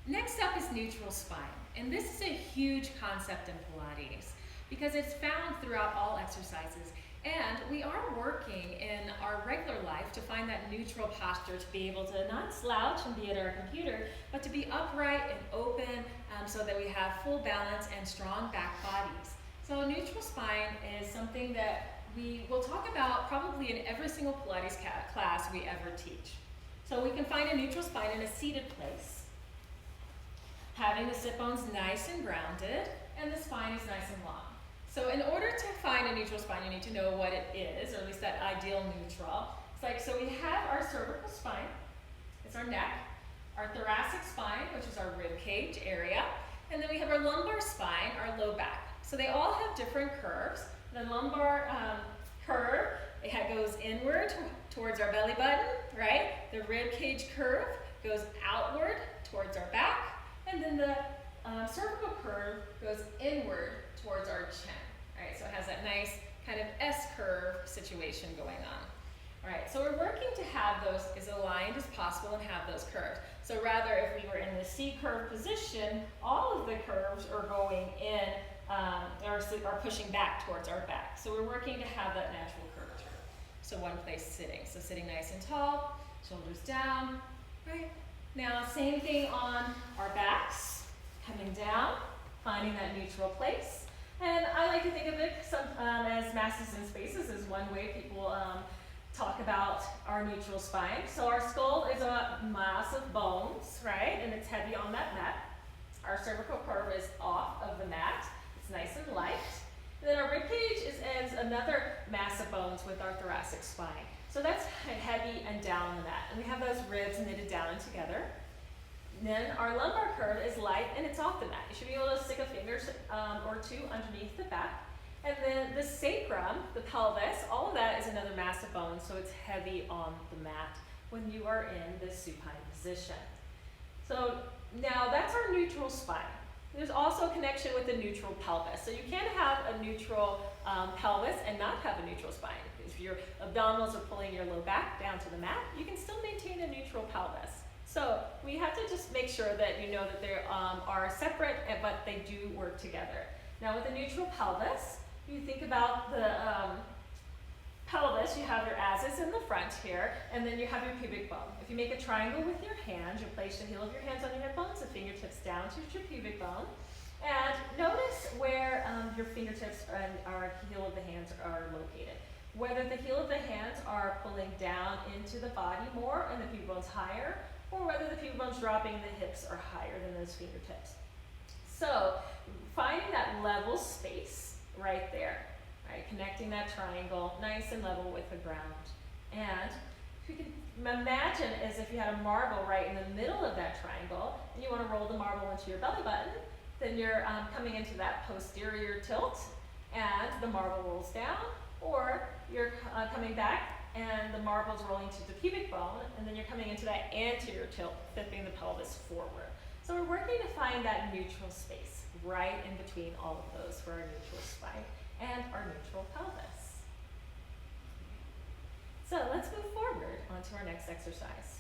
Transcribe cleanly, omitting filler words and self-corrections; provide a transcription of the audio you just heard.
Next up is neutral spine, and this is a huge concept in Pilates because it's found throughout all exercises, and we are working in our regular life to find that neutral posture to be able to not slouch and be at our computer, but to be upright and open so that we have full balance and strong back bodies. So neutral spine is something that we will talk about probably in every single Pilates class we ever teach. So we can find a neutral spine in a seated place, having the sit bones nice and grounded, and the spine is nice and long. So in order to find a neutral spine, you need to know what it is, or at least that ideal neutral. It's like, so we have our cervical spine, it's our neck, our thoracic spine, which is our rib cage area, and then we have our lumbar spine, our low back. So they all have different curves. The lumbar curve, it goes inward towards our belly button, right? The rib cage curve goes outward towards our back, and then the cervical curve goes inward towards our chin. All right, so it has that nice kind of S-curve situation going on. All right, so we're working to have those as aligned as possible and have those curves. So rather, if we were in the C-curve position, all of the curves are going in, are pushing back towards our back. So we're working to have that natural curvature. So one place sitting. So sitting nice and tall, shoulders down, right? Now, same thing on our backs, coming down, finding that neutral place. And I like to think of it as masses and spaces is one way people talk about our neutral spine. So our skull is a mass of bones, right? And it's heavy on that mat. Our cervical curve is off of the mat. It's nice and light. And then our rib cage is another mass of bones with our thoracic spine. So that's heavy and down on the mat. And we have those ribs knitted down and together. And then our lumbar curve is light and it's off the mat. You should be able to stick a finger or two underneath the back. And then the sacrum, the pelvis, all of that is another mass of bones, so it's heavy on the mat when you are in this supine position. So now that's our neutral spine. There's also a connection with the neutral pelvis. So you can't have a neutral pelvis and not have a neutral spine. If your abdominals are pulling your low back down to the mat, you can still maintain a neutral pelvis. So we have to just make sure that you know that they are separate, but they do work together. Now with the neutral pelvis, you think about the pelvis, you have your asses in the front here, and then you have your pubic bone. If you make a triangle with your hands, you place the heel of your hands on your hip bones, the fingertips down to your pubic bone, and notice where your fingertips and our heel of the hands are located. Whether the heel of the hands are pulling down into the body more and the pubic bone's higher, or whether the pubic bone's dropping and the hips are higher than those fingertips. So finding that level space right there, right? Connecting that triangle nice and level with the ground. And if you can imagine as if you had a marble right in the middle of that triangle, and you want to roll the marble into your belly button, then you're coming into that posterior tilt, and the marble rolls down, or you're coming back and the marble's rolling to the pubic bone, and then you're coming into that anterior tilt, flipping the pelvis forward. So we're working to find that neutral space right in between all of those for our neutral spine and our neutral pelvis. So let's move forward onto our next exercise.